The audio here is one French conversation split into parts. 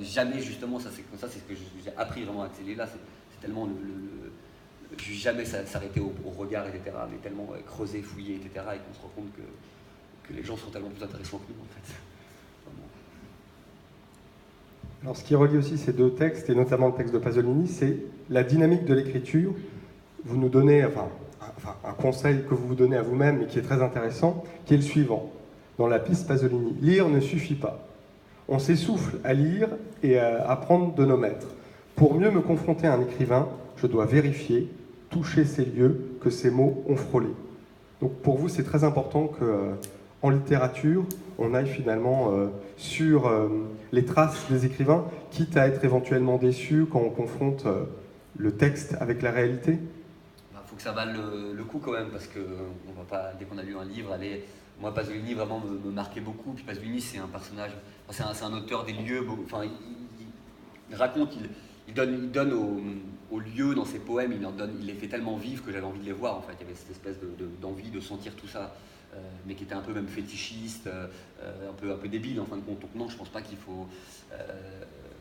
jamais justement, ça c'est ce que j'ai appris vraiment avec ces livres-là, c'est tellement jamais s'arrêter au regard, etc., mais tellement creuser, fouiller, etc., et qu'on se rend compte que les gens sont tellement plus intéressants que nous, en fait. Vraiment. Alors, ce qui relie aussi ces deux textes, et notamment le texte de Pasolini, c'est la dynamique de l'écriture. Vous nous donnez, un conseil que vous vous donnez à vous-même et qui est très intéressant, qui est le suivant. Dans la piste Pasolini, lire ne suffit pas. On s'essouffle à lire et à apprendre de nos maîtres. Pour mieux me confronter à un écrivain, je dois vérifier, toucher ces lieux que ces mots ont frôlés. Donc pour vous, c'est très important qu'en littérature, on aille finalement sur les traces des écrivains, quitte à être éventuellement déçu quand on confronte le texte avec la réalité. Faut que ça vale le coup quand même, parce que on va pas, dès qu'on a lu un livre, aller... Moi, Pasolini vraiment me marquait beaucoup. Puis Pasolini, c'est un personnage, c'est un auteur des lieux. Enfin, il raconte, il donne aux lieux dans ses poèmes, il les fait tellement vivre que j'avais envie de les voir. En fait, il y avait cette espèce d'envie de sentir tout ça, mais qui était un peu même fétichiste, un peu débile en fin de compte. Donc non, je pense pas qu'il faut.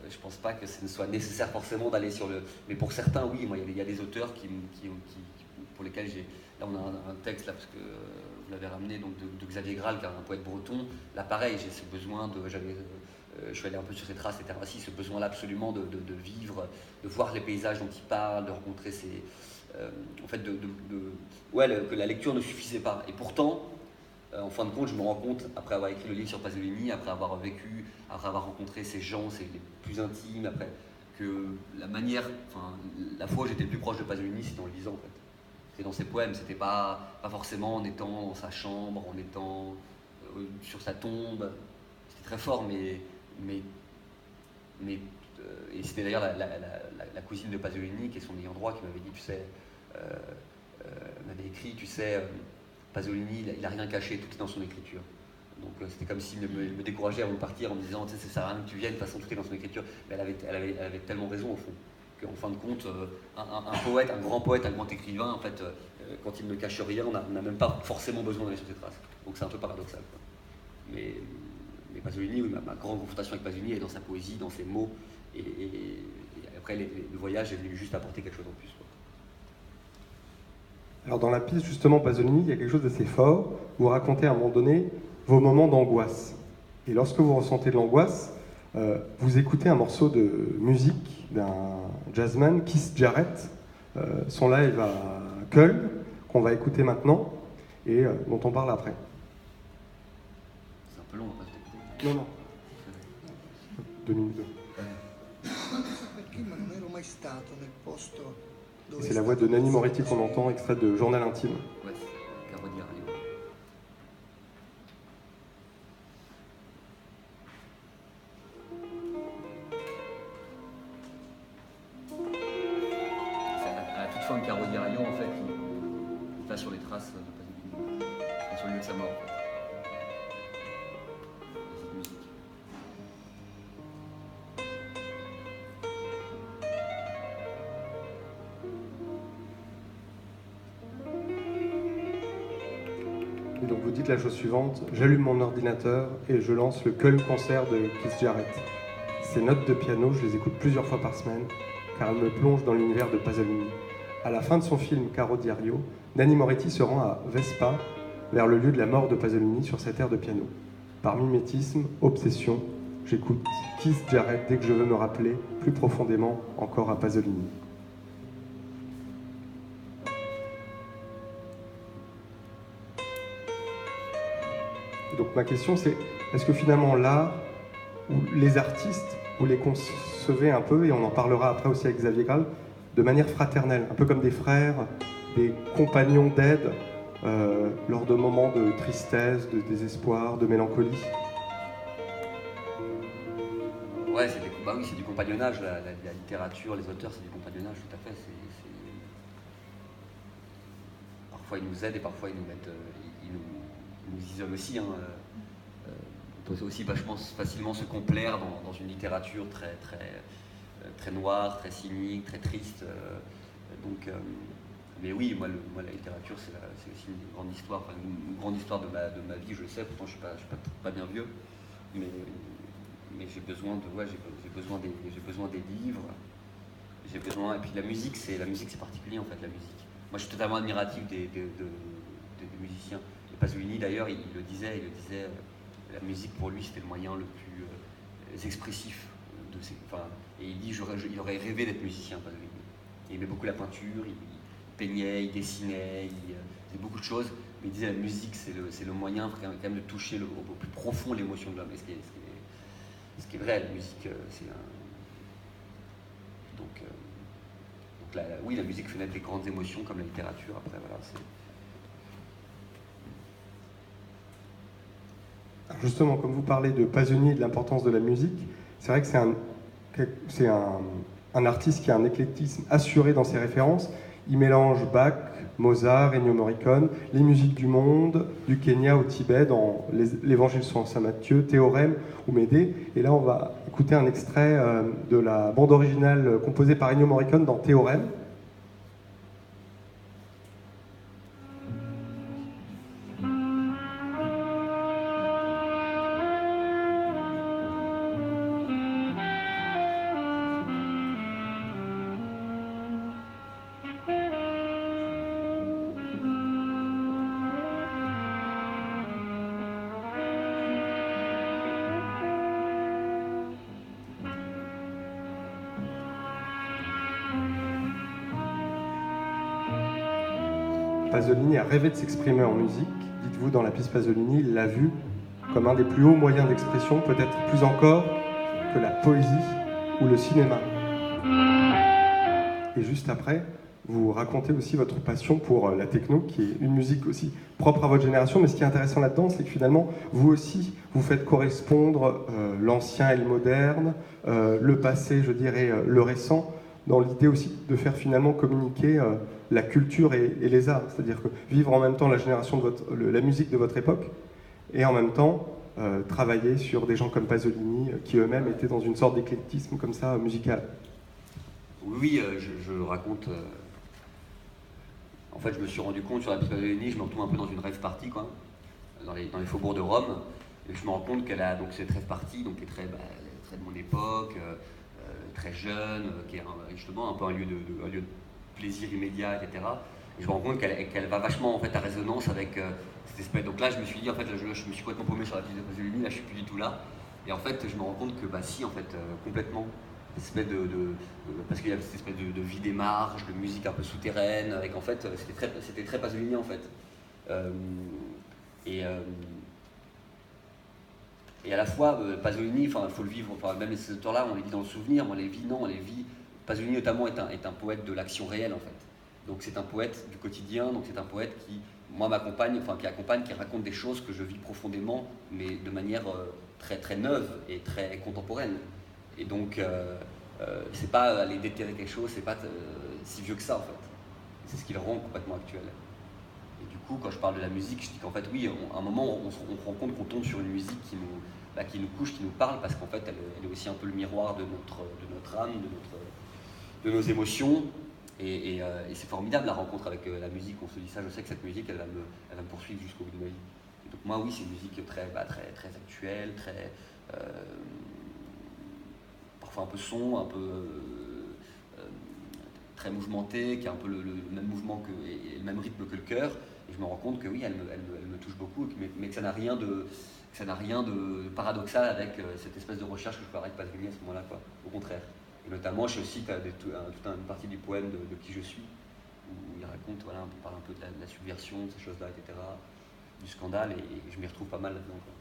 Je pense pas que ce ne soit nécessaire forcément d'aller sur le. Mais pour certains, oui. Moi, il y a des auteurs pour lesquels j'ai. Là, on a un texte là parce que vous l'avez ramené, donc de Xavier Graal, qui est un poète breton. Là, pareil, j'ai ce besoin de. Je suis allé un peu sur ses traces, etc. Aussi, ce besoin-là absolument de vivre, de voir les paysages dont il parle, de rencontrer ces. En fait, que la lecture ne suffisait pas. Et pourtant. En fin de compte, je me rends compte, après avoir écrit le livre sur Pasolini, après avoir vécu, après avoir rencontré ces gens, c'est les plus intimes, après que la fois où j'étais le plus proche de Pasolini, c'était en le lisant en fait. C'était dans ses poèmes, c'était pas forcément en étant dans sa chambre, en étant sur sa tombe. C'était très fort, mais et c'était d'ailleurs la cousine de Pasolini, qui est son ayant droit, qui m'avait dit, tu sais, m'avait écrit, tu sais. Pasolini, il n'a rien caché, tout est dans son écriture. Donc c'était comme s'il me décourageait avant de partir en me disant, tu sais, ça sert à rien que tu viennes, de toute façon tout est dans son écriture. Mais elle avait tellement raison au fond, qu'en fin de compte, un poète, un grand poète, un grand écrivain, en fait, quand il ne cache rien, on n'a même pas forcément besoin d'aller sur ses traces. Donc c'est un peu paradoxal. Quoi. Mais Pasolini, oui, ma grande confrontation avec Pasolini est dans sa poésie, dans ses mots, et après le voyage est venu juste apporter quelque chose en plus. Quoi. Alors dans la pièce, justement, Pasolini, il y a quelque chose d'assez fort. Vous racontez à un moment donné vos moments d'angoisse. Et lorsque vous ressentez de l'angoisse, vous écoutez un morceau de musique d'un jazzman, Keith Jarrett, son live à Köln, qu'on va écouter maintenant, et dont on parle après. C'est un peu long, on va pas t'écouter. Non. 2 minutes. Et c'est la voix de Nanni Moretti qu'on entend, extrait de Journal intime. Ouais, Carodia Radio. À la toute fin de Carodia Radio, en fait, il va sur les traces de Pasolini, sur le lieu de sa mort, en fait. Cette musique. Et donc vous dites la chose suivante, j'allume mon ordinateur et je lance le Köln concert de Keith Jarrett. Ces notes de piano, je les écoute plusieurs fois par semaine, car elles me plongent dans l'univers de Pasolini. À la fin de son film Caro Diario, Nanni Moretti se rend à Vespa, vers le lieu de la mort de Pasolini sur cet air de piano. Par mimétisme, obsession, j'écoute Keith Jarrett dès que je veux me rappeler plus profondément encore à Pasolini. Donc ma question c'est, est-ce que finalement l'art, ou les artistes, vous les concevez un peu, et on en parlera après aussi avec Xavier Graal, de manière fraternelle, un peu comme des frères, des compagnons d'aide, lors de moments de tristesse, de désespoir, de mélancolie? Ouais, c'est du compagnonnage, la littérature, les auteurs, c'est du compagnonnage, tout à fait. Parfois ils nous aident et parfois ils nous mettent, ils nous isolent aussi. Hein. On peut aussi, je pense, facilement se complaire dans une littérature très noire, très cynique, très triste. Mais oui, moi la littérature, c'est aussi une grande histoire, une grande histoire de ma vie, je le sais, pourtant je suis pas bien vieux. Mais mais j'ai besoin de, ouais, j'ai besoin des livres, et puis la musique c'est particulier en fait, la musique. Moi je suis totalement admiratif des musiciens. Et Pasolini d'ailleurs, il le disait, la musique pour lui c'était le moyen le plus expressif et il dit il aurait rêvé d'être musicien, Pasolini. Il aimait beaucoup la peinture, il peignait, il dessinait, il faisait beaucoup de choses, mais il disait la musique c'est le moyen quand même de toucher au plus profond l'émotion de l'homme. Et ce qui est vrai, la musique c'est un... Donc oui, la musique fait naître des grandes émotions comme la littérature. Après, voilà, Alors justement, comme vous parlez de Pasolini et de l'importance de la musique, c'est vrai que c'est un artiste qui a un éclectisme assuré dans ses références. Il mélange Bach, Mozart, Ennio Morricone, les musiques du monde, du Kenya au Tibet, dans l'Évangile selon saint Matthieu, Théorème ou Médée. Et là, on va écouter un extrait de la bande originale composée par Ennio Morricone dans Théorème. Pasolini a rêvé de s'exprimer en musique. Dites-vous, dans la pièce Pasolini, il l'a vu comme un des plus hauts moyens d'expression, peut-être plus encore que la poésie ou le cinéma. Et juste après, vous racontez aussi votre passion pour la techno, qui est une musique aussi propre à votre génération. Mais ce qui est intéressant là-dedans, c'est que finalement, vous aussi, vous faites correspondre l'ancien et le moderne, le passé, je dirais, le récent, dans l'idée aussi de faire finalement communiquer la culture et les arts. C'est-à-dire que vivre en même temps la génération de la musique de votre époque, et en même temps travailler sur des gens comme Pasolini, qui eux-mêmes étaient dans une sorte d'éclectisme comme ça, musical. Oui, je raconte... En fait, je me suis rendu compte sur la pièce Pasolini, je me retrouve un peu dans une rave party, quoi, dans les faubourgs de Rome, et je me rends compte qu'elle a donc cette rave party, donc qui est très de mon époque, très jeune, qui est justement un peu un lieu de plaisir immédiat, etc. Et je me rends compte qu'elle va vachement en fait à résonance avec cette espèce. Donc là, je me suis dit, en fait, je me suis complètement paumé sur la piste de Pasolini, là, je suis plus du tout là. Et en fait, je me rends compte que, bah, si, en fait, complètement. Espèce parce qu'il y a cette espèce de vie des marges, de musique un peu souterraine, avec en fait, c'était très Pasolini en fait. Et à la fois, Pasolini, il faut le vivre, même ces auteurs-là, on les vit dans le souvenir, mais on les vit, non, on les vit. Pasolini notamment est un poète de l'action réelle en fait. Donc c'est un poète du quotidien, donc c'est un poète qui, moi, qui raconte des choses que je vis profondément, mais de manière très, très neuve et très contemporaine. Et donc, c'est pas aller déterrer quelque chose, c'est pas si vieux que ça en fait. C'est ce qui le rend complètement actuel. Et du coup, quand je parle de la musique, je dis qu'en fait, oui, à un moment, on se rend compte qu'on tombe sur une musique qui nous couche, qui nous parle, parce qu'en fait, elle est aussi un peu le miroir de notre âme, de nos émotions. Et c'est formidable la rencontre avec la musique. On se dit ça, je sais que cette musique, elle va me poursuivre jusqu'au bout de ma vie. Et donc moi, oui, c'est une musique très actuelle, très... parfois un peu sombre, un peu très mouvementée, qui a un peu le même mouvement et le même rythme que le cœur. Et je me rends compte que oui, elle me touche beaucoup, mais que ça n'a rien de paradoxal avec cette espèce de recherche que je peux avoir avec Pasolini à ce moment-là, quoi. Au contraire. Et notamment, je cite toute une partie du poème de Qui je suis, où il raconte, voilà, on parle un peu de la subversion, de ces choses-là, etc., du scandale, et je m'y retrouve pas mal là-dedans, quoi.